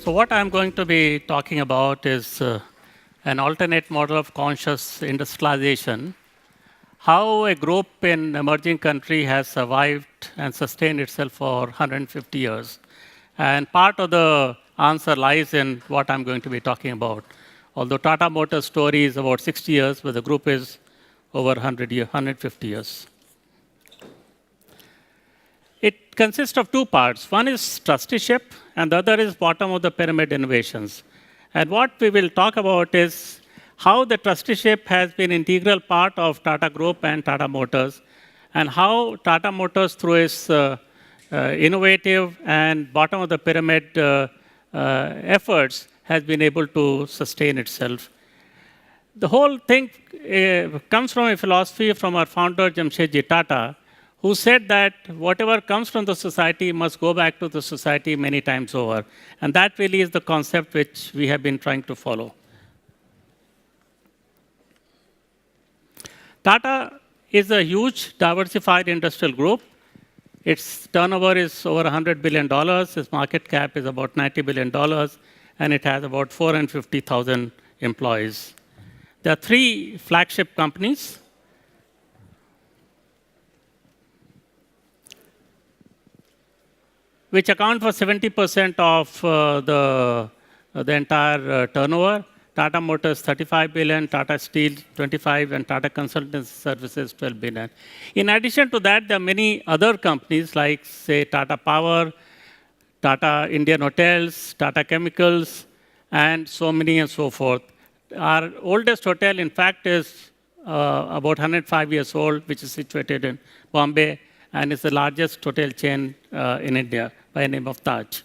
So what I'm going to be talking about is an alternate model of conscious industrialization, how a group in emerging country has survived and sustained itself for 150 years. And part of the answer lies in what I'm going to be talking about. Although Tata Motors' story is about 60 years, but the group is over 150 years. It consists of two parts. One is trusteeship, and the other is bottom of the pyramid innovations. And what we will talk about is how the trusteeship has been an integral part of Tata Group and Tata Motors, and how Tata Motors, through its innovative and bottom of the pyramid efforts, has been able to sustain itself. The whole thing comes from a philosophy from our founder, Jamshedji Tata, who said that whatever comes from the society must go back to the society many times over. And that really is the concept which we have been trying to follow. Tata is a huge diversified industrial group. Its turnover is over $100 billion. Its market cap is about $90 billion. And it has about 450,000 employees. There are three flagship companies. Which account for 70% of the entire turnover. Tata Motors, 35 billion, Tata Steel, 25, and Tata Consultancy Services, 12 billion. In addition to that, there are many other companies like, say, Tata Power, Tata Indian Hotels, Tata Chemicals, and so many and so forth. Our oldest hotel, in fact, is about 105 years old, which is situated in Bombay, and is the largest hotel chain in India by the name of Taj.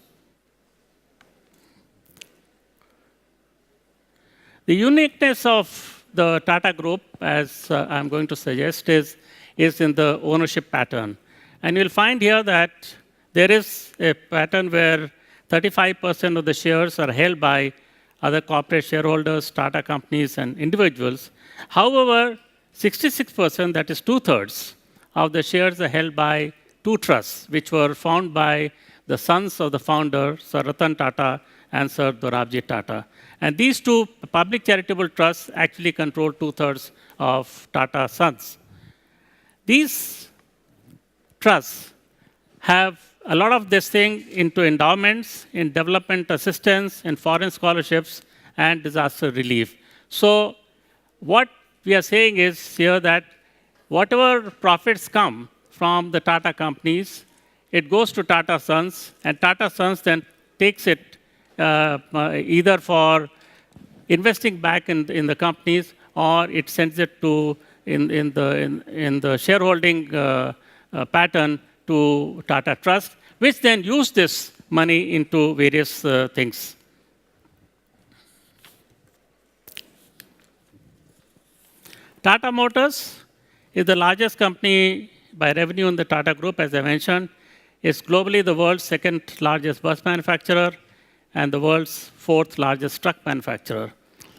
The uniqueness of the Tata Group, as I'm going to suggest, is in the ownership pattern. And you'll find here that there is a pattern where 35% of the shares are held by other corporate shareholders, Tata companies, and individuals. However, 66%, that is two-thirds, of the shares are held by two trusts, which were founded by the sons of the founder, Sir Ratan Tata and Sir Dorabji Tata. And these two public charitable trusts actually control two-thirds of Tata Sons. These trusts have a lot of this thing into endowments, in development assistance, in foreign scholarships, and disaster relief. So what we are saying is here that whatever profits come from the Tata companies, it goes to Tata Sons, and Tata Sons then takes it either for investing back in the companies, or it sends it to in the shareholding pattern to Tata Trust, which then use this money into various things. Tata Motors is the largest company by revenue in the Tata Group, as I mentioned. It's globally the world's second largest bus manufacturer and the world's fourth largest truck manufacturer.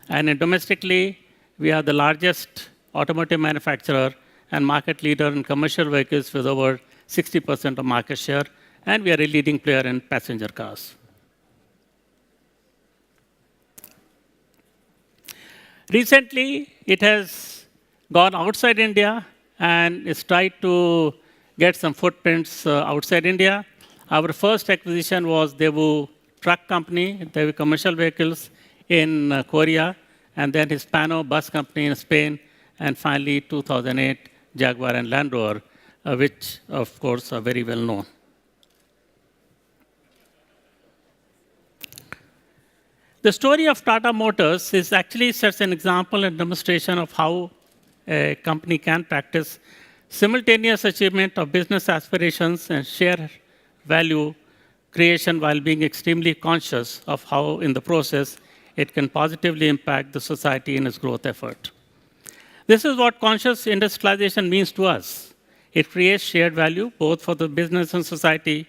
And domestically, we are the largest automotive manufacturer and market leader in commercial vehicles with over 60% of market share, and we are a leading player in passenger cars. Recently, it has gone outside India and is tried to get some footprints outside India. Our first acquisition was Daewoo Truck Company, Daewoo Commercial Vehicles in Korea, and then Hispano Bus Company in Spain, and finally 2008 Jaguar and Land Rover, which of course are very well known. The story of Tata Motors is actually sets an example and demonstration of how a company can practice simultaneous achievement of business aspirations and share value creation while being extremely conscious of how, in the process, it can positively impact the society in its growth effort. This is what conscious industrialization means to us. It creates shared value, both for the business and society,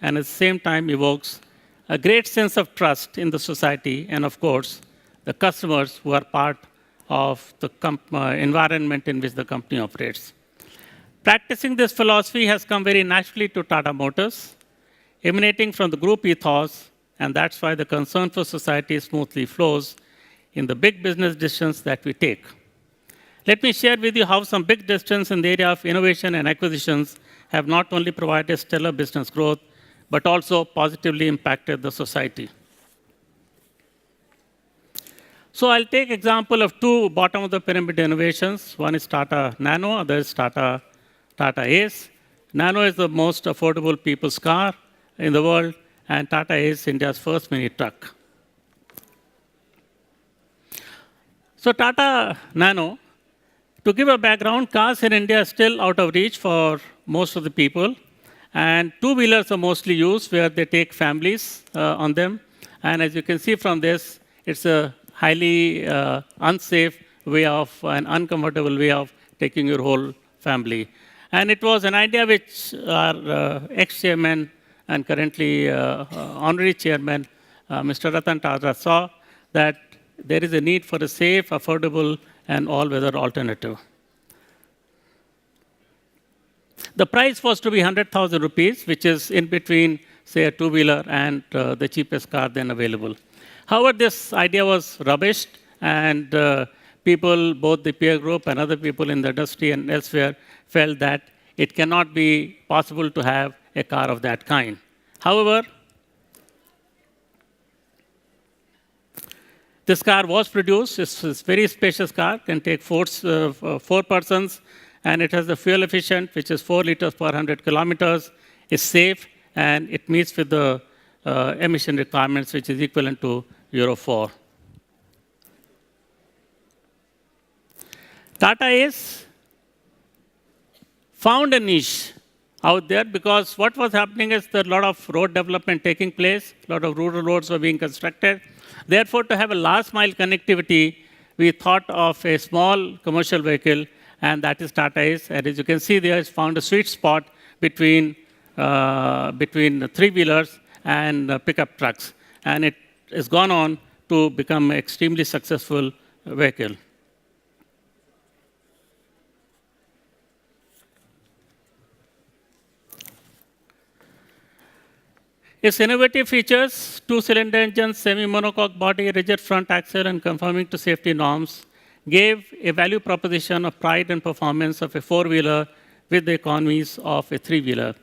and at the same time evokes a great sense of trust in the society and, of course, the customers who are part of the environment in which the company operates. Practicing this philosophy has come very naturally to Tata Motors, emanating from the group ethos and that's why the concern for society smoothly flows in the big business decisions that we take. Let me share with you how some big decisions in the area of innovation and acquisitions have not only provided stellar business growth, but also positively impacted the society. So I'll take example of two bottom of the pyramid innovations. One is Tata Nano, other is Tata Ace. Nano is the most affordable people's car in the world, and Tata Ace India's first mini truck. So Tata Nano, to give a background, cars in India are still out of reach for most of the people, and two-wheelers are mostly used where they take families on them. And as you can see from this, it's a highly unsafe way of, an uncomfortable way of taking your whole family. And it was an idea which our ex-chairman and currently honorary chairman, Mr. Ratan Tata, saw that there is a need for a safe, affordable, and all-weather alternative. The price was to be 100,000 rupees, which is in between, say, a two-wheeler and the cheapest car then available. However, this idea was rubbished, and people, both the peer group and other people in the industry and elsewhere, felt that it cannot be possible to have a car of that kind. However, this car was produced. It's a very spacious car, can take four persons, and it has the fuel efficient, which is 4 liters per 100 kilometers. It's safe, and it meets with the emission requirements, which is equivalent to Euro 4. Tata Ace found a niche out there because what was happening is there a lot of road development taking place, a lot of rural roads were being constructed. Therefore, to have a last mile connectivity, we thought of a small commercial vehicle, and that is Tata Ace. And as you can see there, it's found a sweet spot between three-wheelers and pickup trucks. And it has gone on to become an extremely successful vehicle. Its innovative features, two-cylinder engine, semi-monocoque body, rigid front axle, and conforming to safety norms, gave a value proposition of pride and performance of a four-wheeler with the economies of a three-wheeler.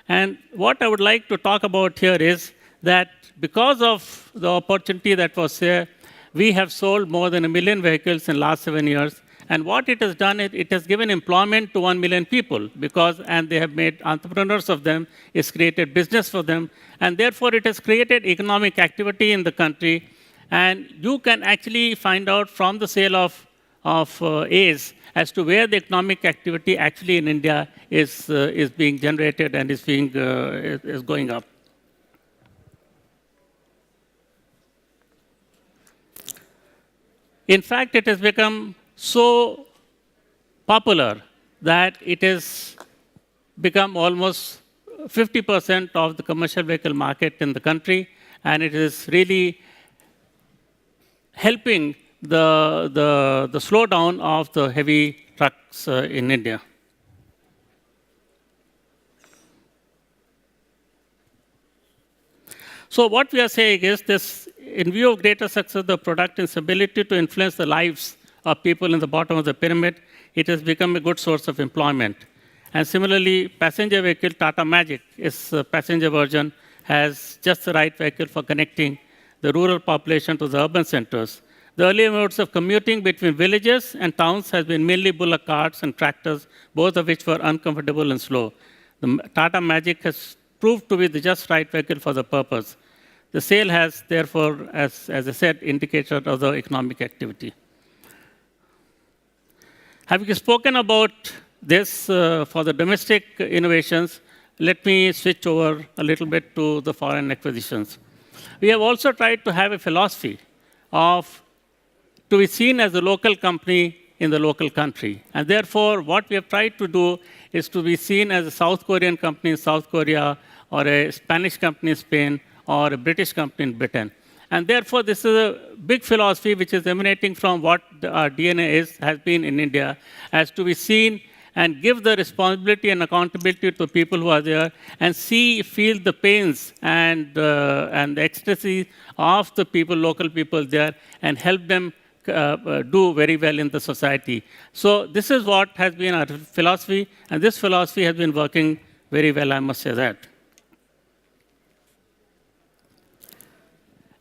And what I would like to talk about here is that because of the opportunity that was there, we have sold more than 1 million vehicles in the last 7 years. And what it has done, it has given employment to 1 million people and they have made entrepreneurs of them, it's created business for them, and therefore it has created economic activity in the country. And you can actually find out from the sale of Ace as to where the economic activity actually in India is being generated and is going up. In fact, it has become so popular that it has become almost 50% of the commercial vehicle market in the country, and it is really helping the slowdown of the heavy trucks in India. So what we are saying is this, in view of greater success of the product and its ability to influence the lives of people in the bottom of the pyramid, it has become a good source of employment. And similarly, passenger vehicle Tata Magic, its passenger version, has just the right vehicle for connecting the rural population to the urban centers. The earlier modes of commuting between villages and towns has been mainly bullock carts and tractors, both of which were uncomfortable and slow. The Tata Magic has proved to be the just right vehicle for the purpose. The sale has, therefore, as I said, indicated of the economic activity. Having spoken about this for the domestic innovations, let me switch over a little bit to the foreign acquisitions. We have also tried to have a philosophy of to be seen as a local company in the local country. And therefore, what we have tried to do is to be seen as a South Korean company in South Korea, or a Spanish company in Spain, or a British company in Britain. And therefore, this is a big philosophy which is emanating from what our DNA has been in India, as to be seen and give the responsibility and accountability to people who are there and feel the pains and the ecstasy of the people, local people there, and help them do very well in the society. So this is what has been our philosophy, and this philosophy has been working very well, I must say that.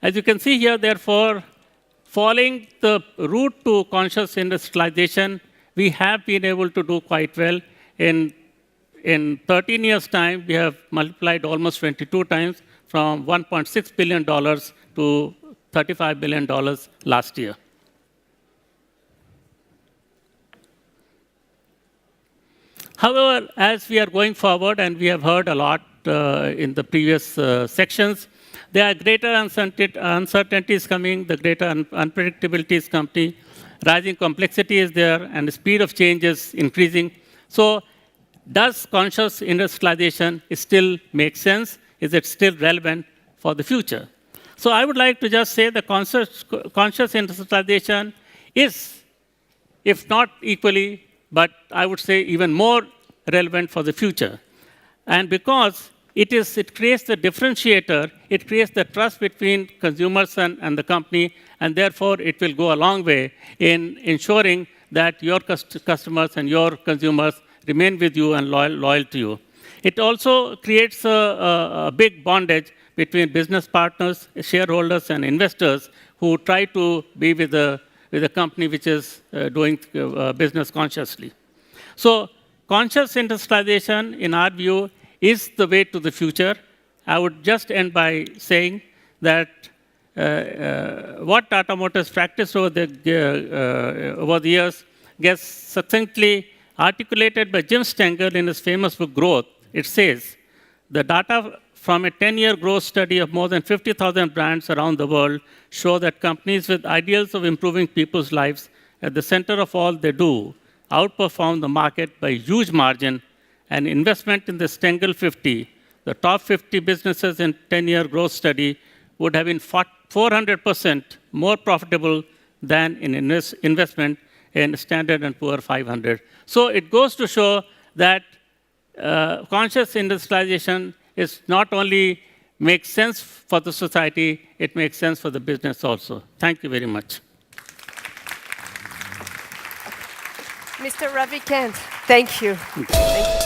As you can see here, therefore, following the route to conscious industrialization, we have been able to do quite well. In 13 years' time, we have multiplied almost 22 times from $1.6 billion to $35 billion last year. However, as we are going forward, and we have heard a lot in the previous sections, there are greater uncertainties coming, the greater unpredictability is coming, rising complexity is there, and the speed of change is increasing. So, does conscious industrialization still make sense? Is it still relevant for the future? So, I would like to just say the conscious industrialization is, if not equally, but I would say even more relevant for the future. And because it creates the differentiator, it creates the trust between consumers and the company, and therefore it will go a long way in ensuring that your customers and your consumers remain with you and loyal to you. It also creates a big bondage between business partners, shareholders, and investors who try to be with a company which is doing business consciously. So, conscious industrialization, in our view, is the way to the future. I would just end by saying that what Tata Motors practiced over the years gets succinctly articulated by Jim Stengel in his famous book, Growth. It says, the data from a 10-year growth study of more than 50,000 brands around the world show that companies with ideals of improving people's lives at the center of all they do outperform the market by a huge margin. And investment in the Stengel 50, the top 50 businesses in 10-year growth study, would have been 400% more profitable than in investment in Standard & Poor's 500. So it goes to show that conscious industrialization is not only makes sense for the society, it makes sense for the business also. Thank you very much. Mr. Ravi Kant, thank you. Thank you.